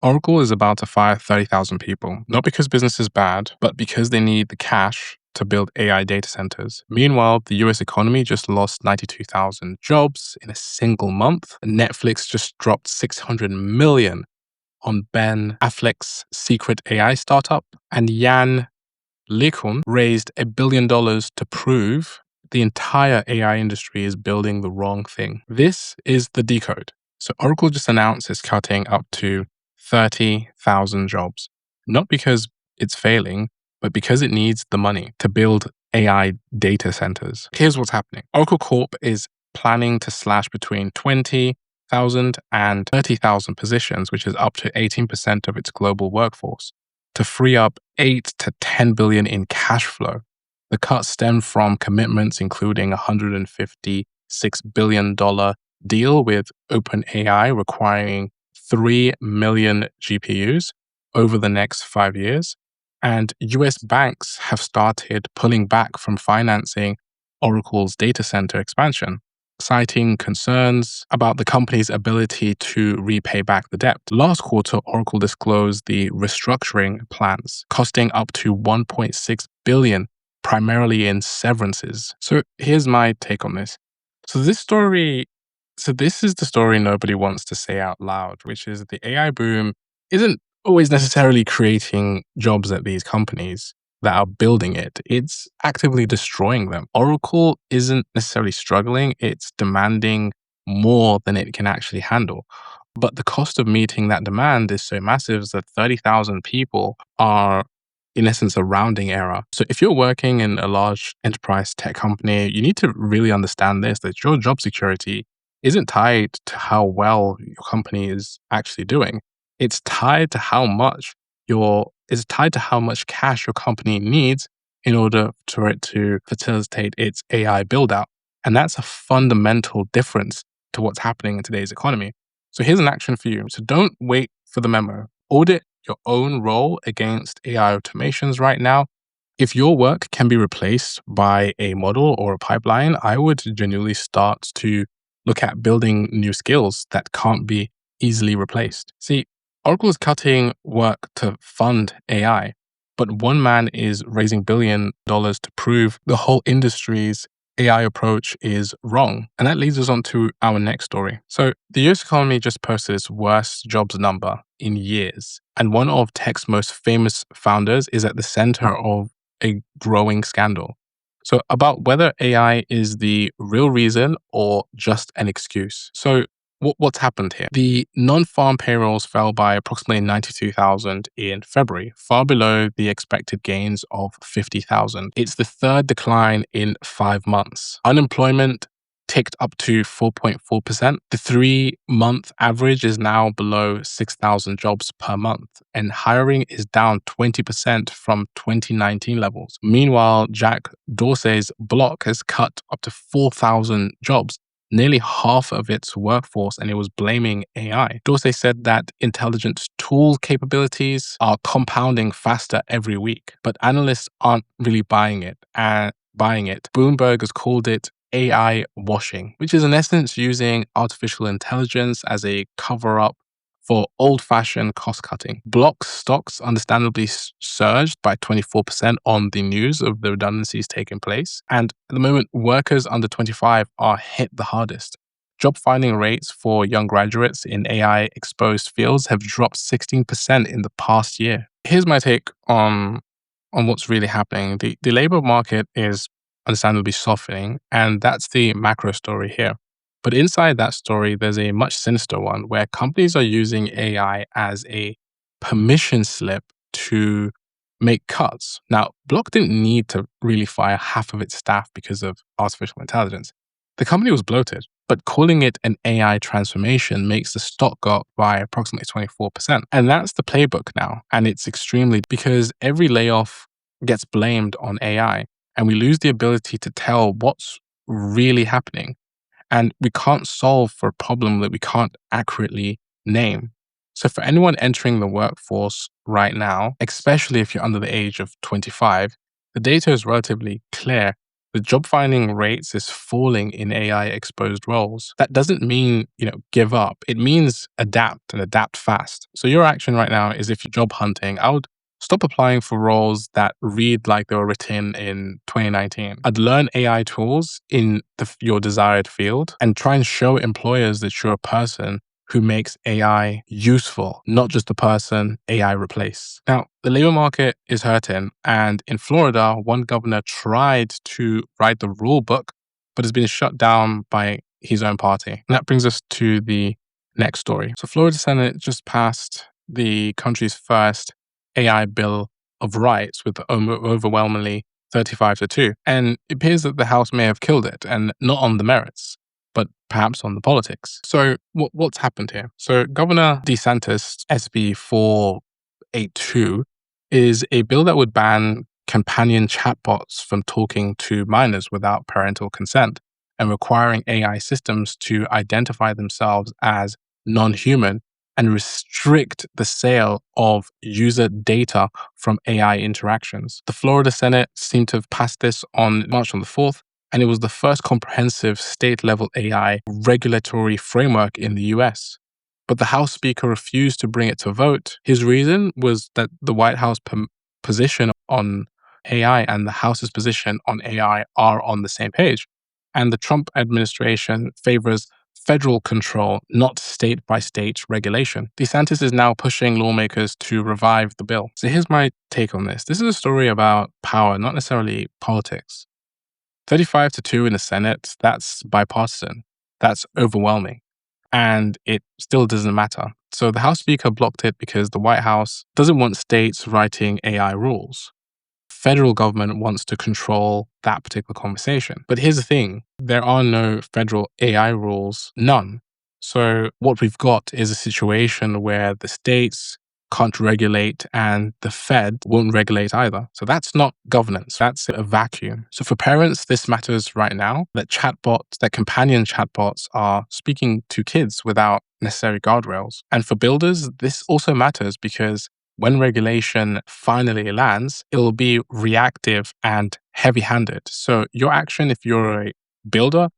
Oracle is about to fire 30,000 people, not because business is bad, but because they need the cash to build AI data centers. Meanwhile, the US economy just lost 92,000 jobs in a single month. Netflix just dropped 600 million on Ben Affleck's secret AI startup. And Jan LeCun raised $1 billion to prove the entire AI industry is building the wrong thing. This is the Decode. So Oracle just announced it's cutting up to 30,000 jobs, not because it's failing, but because it needs the money to build AI data centers. Here's what's happening. Oracle Corp is planning to slash between 20,000 and 30,000 positions, which is up to 18% of its global workforce, to free up 8 to 10 billion in cash flow. The cuts stem from commitments including $156 billion deal with OpenAI requiring 3 million GPUs over the next 5 years. And US banks have started pulling back from financing Oracle's data center expansion, citing concerns about the company's ability to repay back the debt. Last quarter, Oracle disclosed the restructuring plans, costing up to $1.6 billion, primarily in severances. So here's my take on this. This is the story nobody wants to say out loud, which is the AI boom isn't always necessarily creating jobs at these companies that are building it. It's actively destroying them. Oracle isn't necessarily struggling, it's demanding more than it can actually handle. But the cost of meeting that demand is so massive that 30,000 people are, in essence, a rounding error. So if you're working in a large enterprise tech company, you need to really understand this, that your job security isn't tied to how well your company is actually doing. It's tied to how much cash your company needs in order for it to facilitate its AI build out. And that's a fundamental difference to what's happening in today's economy. So here's an action for you. So don't wait for the memo. Audit your own role against AI automations right now. If your work can be replaced by a model or a pipeline, I would genuinely start to look at building new skills that can't be easily replaced. See, Oracle is cutting work to fund AI, but one man is raising $1 billion to prove the whole industry's AI approach is wrong. And that leads us on to our next story. So the US economy just posted its worst jobs number in years. And one of tech's most famous founders is at the center of a growing scandal. So about whether AI is the real reason or just an excuse. So what's happened here? The non-farm payrolls fell by approximately 92,000 in February, far below the expected gains of 50,000. It's the third decline in 5 months. Unemployment ticked up to 4.4%. The 3-month average is now below 6,000 jobs per month, and hiring is down 20% from 2019 levels. Meanwhile, Jack Dorsey's Block has cut up to 4,000 jobs, nearly half of its workforce, and it was blaming AI. Dorsey said that intelligence tool capabilities are compounding faster every week, but analysts aren't really buying it. Bloomberg has called it AI washing, which is in essence using artificial intelligence as a cover-up for old-fashioned cost-cutting. Block stocks understandably surged by 24% on the news of the redundancies taking place. And at the moment, workers under 25 are hit the hardest. Job finding rates for young graduates in AI-exposed fields have dropped 16% in the past year. Here's my take on what's really happening. The labor market is understandably softening, and that's the macro story here. But inside that story, there's a much sinister one where companies are using AI as a permission slip to make cuts. Now, Block didn't need to really fire half of its staff because of artificial intelligence. The company was bloated, but calling it an AI transformation makes the stock go up by approximately 24%. And that's the playbook now. And it's extremely because every layoff gets blamed on AI, and we lose the ability to tell what's really happening. And we can't solve for a problem that we can't accurately name. So for anyone entering the workforce right now, especially if you're under the age of 25, the data is relatively clear. with job finding rates is falling in AI exposed roles, that doesn't mean, give up. It means adapt and adapt fast. So your action right now is, if you're job hunting, I would stop applying for roles that read like they were written in 2019. I'd learn AI tools in your desired field and try and show employers that you're a person who makes AI useful, not just a person AI replace. Now, the labor market is hurting, and in Florida, one governor tried to write the rule book, but has been shut down by his own party. And that brings us to the next story. So Florida Senate just passed the country's first AI Bill of Rights with overwhelmingly 35-2. And it appears that the House may have killed it, and not on the merits, but perhaps on the politics. So what's happened here? So Governor DeSantis' SB 482 is a bill that would ban companion chatbots from talking to minors without parental consent and requiring AI systems to identify themselves as non-human and restrict the sale of user data from AI interactions. The Florida Senate seemed to have passed this on March on the 4th, and it was the first comprehensive state-level AI regulatory framework in the US. But the House Speaker refused to bring it to vote. His reason was that the White House position on AI and the House's position on AI are on the same page. And the Trump administration favors federal control, not state-by-state regulation. DeSantis is now pushing lawmakers to revive the bill. So here's my take on this. This is a story about power, not necessarily politics. 35-2 in the Senate, that's bipartisan. That's overwhelming. And it still doesn't matter. So the House Speaker blocked it because the White House doesn't want states writing AI rules. Federal government wants to control that particular conversation. But here's the thing, there are no federal AI rules, none. So what we've got is a situation where the states can't regulate and the Fed won't regulate either. So that's not governance, that's a vacuum. So for parents, this matters right now, that companion chatbots are speaking to kids without necessary guardrails. And for builders, this also matters because when regulation finally lands, it will be reactive and heavy-handed. So your action, if you're a builder,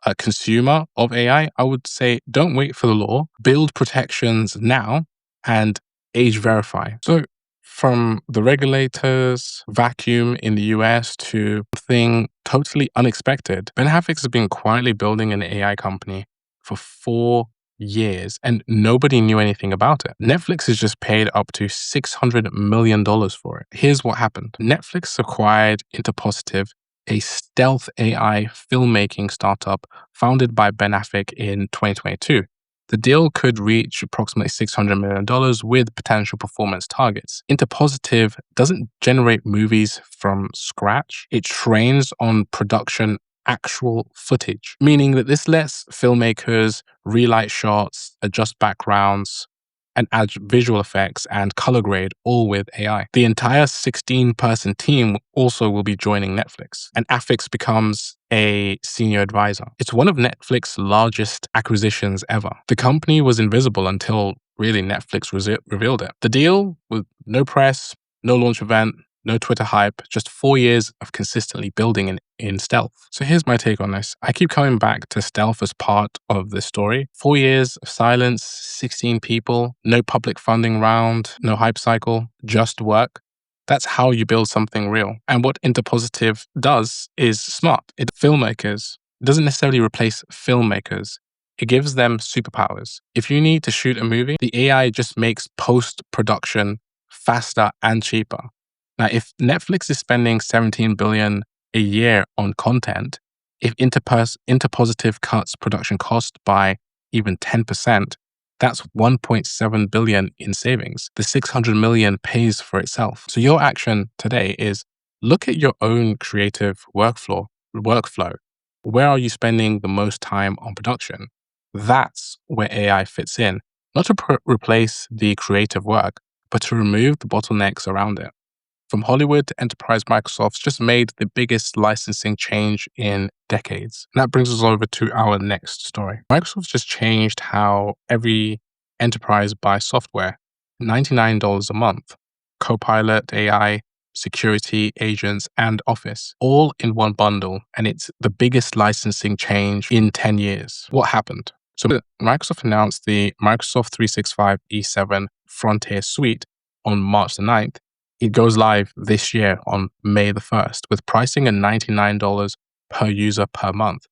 a consumer of AI, I would say don't wait for the law, build protections now and age verify. So from the regulators' vacuum in the US to something totally unexpected, Ben Hafix has been quietly building an AI company for 4 years and nobody knew anything about it. Netflix has just paid up to $600 million for it. Here's what happened. Netflix acquired Interositive, a stealth AI filmmaking startup founded by Ben Affleck in 2022. The deal could reach approximately $600 million with potential performance targets. Interpositive doesn't generate movies from scratch. It trains on production actual footage, meaning that this lets filmmakers relight shots, adjust backgrounds, and add visual effects and color grade, all with AI. The entire 16-person team also will be joining Netflix, and Affix becomes a senior advisor. It's one of Netflix's largest acquisitions ever. The company was invisible until really Netflix revealed it. The deal with no press, no launch event, no Twitter hype, just 4 years of consistently building in stealth. So here's my take on this. I keep coming back to stealth as part of this story. 4 years of silence, 16 people, no public funding round, no hype cycle, just work. That's how you build something real. And what Interpositive does is smart. It doesn't necessarily replace filmmakers. It gives them superpowers. If you need to shoot a movie, the AI just makes post-production faster and cheaper. Now, if Netflix is spending $17 billion a year on content, if Interpositive cuts production cost by even 10%, that's $1.7 billion in savings. The $600 million pays for itself. So your action today is look at your own creative workflow. Where are you spending the most time on production? That's where AI fits in, not to replace the creative work, but to remove the bottlenecks around it. From Hollywood to enterprise, Microsoft's just made the biggest licensing change in decades. And that brings us over to our next story. Microsoft just changed how every enterprise buys software. $99 a month. Copilot AI security, agents, and Office, all in one bundle. And it's the biggest licensing change in 10 years. What happened? So Microsoft announced the Microsoft 365 E7 Frontier Suite on March the 9th. It goes live this year on May the 1st with pricing at $99 per user per month.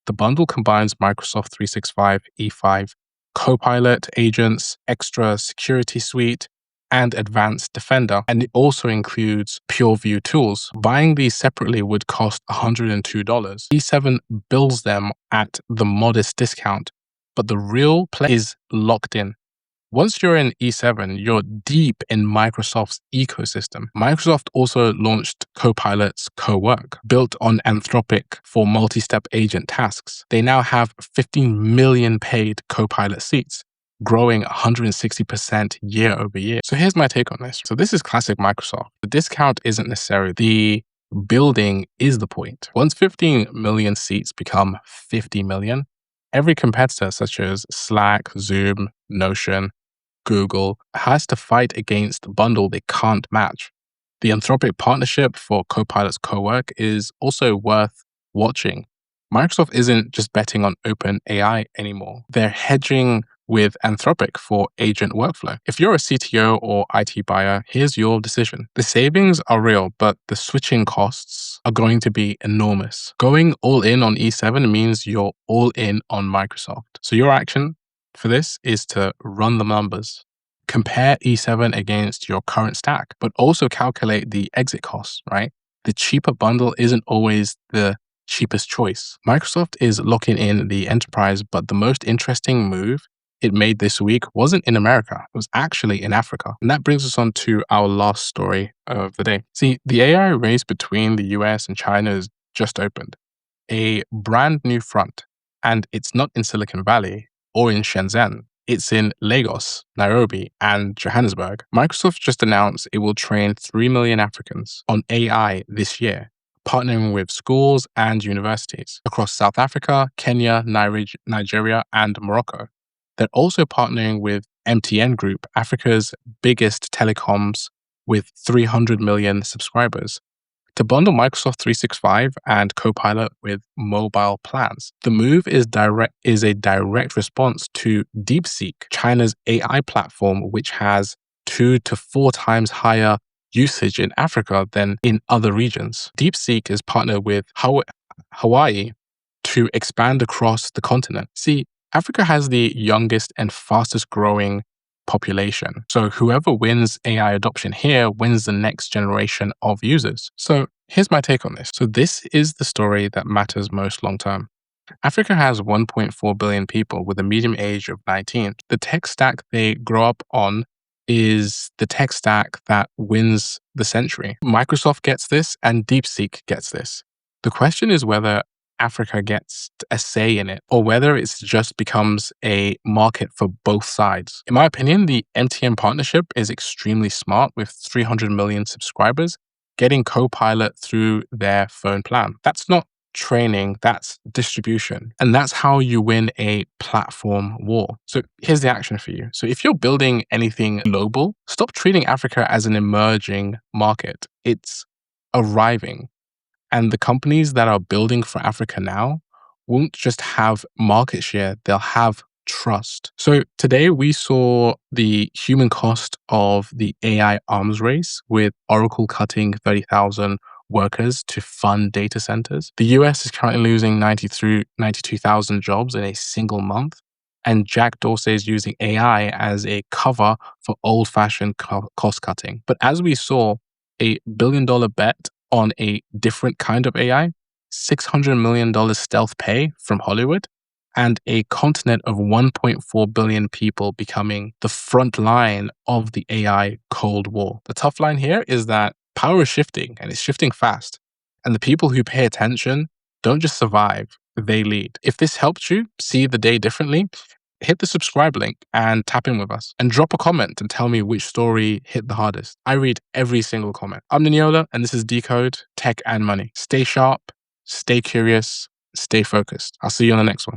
The bundle combines Microsoft 365 E5 Copilot, agents, extra security suite, and advanced Defender, and it also includes PureView tools. Buying these separately would cost $102. E7 bills them at the modest discount, but the real play is locked in. Once you're in E7, you're deep in Microsoft's ecosystem. Microsoft also launched Copilot's Co-Work, built on Anthropic for multi-step agent tasks. They now have 15 million paid Copilot seats, growing 160% year over year. So here's my take on this. So this is classic Microsoft. The discount isn't necessary. The building is the point. Once 15 million seats become 50 million, every competitor such as Slack, Zoom, Notion, Google has to fight against the bundle they can't match. The Anthropic partnership for Copilot's Co-Work is also worth watching. Microsoft isn't just betting on OpenAI anymore. They're hedging with Anthropic for agent workflow. If you're a CTO or IT buyer, here's your decision. The savings are real, but the switching costs are going to be enormous. Going all in on E7 means you're all in on Microsoft. So your action for this is to run the numbers. Compare E7 against your current stack, but also calculate the exit costs, right? The cheaper bundle isn't always the cheapest choice. Microsoft is locking in the enterprise, but the most interesting move it made this week wasn't in America. It was actually in Africa. And that brings us on to our last story of the day. See, the AI race between the US and China has just opened. A brand new front. And it's not in Silicon Valley or in Shenzhen. It's in Lagos, Nairobi, and Johannesburg. Microsoft just announced it will train 3 million Africans on AI this year, partnering with schools and universities across South Africa, Kenya, Nigeria, and Morocco. They're also partnering with MTN Group, Africa's biggest telecoms with 300 million subscribers, to bundle Microsoft 365 and Copilot with mobile plans. The move is a direct response to DeepSeek, China's AI platform, which has 2 to 4 times higher usage in Africa than in other regions. DeepSeek is partnered with Hawaii to expand across the continent. See, Africa has the youngest and fastest growing population. So whoever wins AI adoption here wins the next generation of users. So here's my take on this. So this is the story that matters most long term. Africa has 1.4 billion people with a median age of 19. The tech stack they grow up on is the tech stack that wins the century. Microsoft gets this and DeepSeek gets this. The question is whether Africa gets a say in it, or whether it just becomes a market for both sides. In my opinion, the MTN partnership is extremely smart with 300 million subscribers getting Copilot through their phone plan. That's not training, that's distribution. And that's how you win a platform war. So here's the action for you. So if you're building anything global, stop treating Africa as an emerging market. It's arriving. And the companies that are building for Africa now won't just have market share, they'll have trust. So today we saw the human cost of the AI arms race with Oracle cutting 30,000 workers to fund data centers. The US is currently losing 92,000 jobs in a single month. And Jack Dorsey is using AI as a cover for old-fashioned cost cutting. But as we saw, a billion-dollar bet on a different kind of AI, $600 million stealth pay from Hollywood, and a continent of 1.4 billion people becoming the front line of the AI Cold War. The tough line here is that power is shifting, and it's shifting fast. And the people who pay attention don't just survive, they lead. If this helped you see the day differently, hit the subscribe link and tap in with us. And drop a comment and tell me which story hit the hardest. I read every single comment. I'm Niniola, and this is Decode, Tech and Money. Stay sharp, stay curious, stay focused. I'll see you on the next one.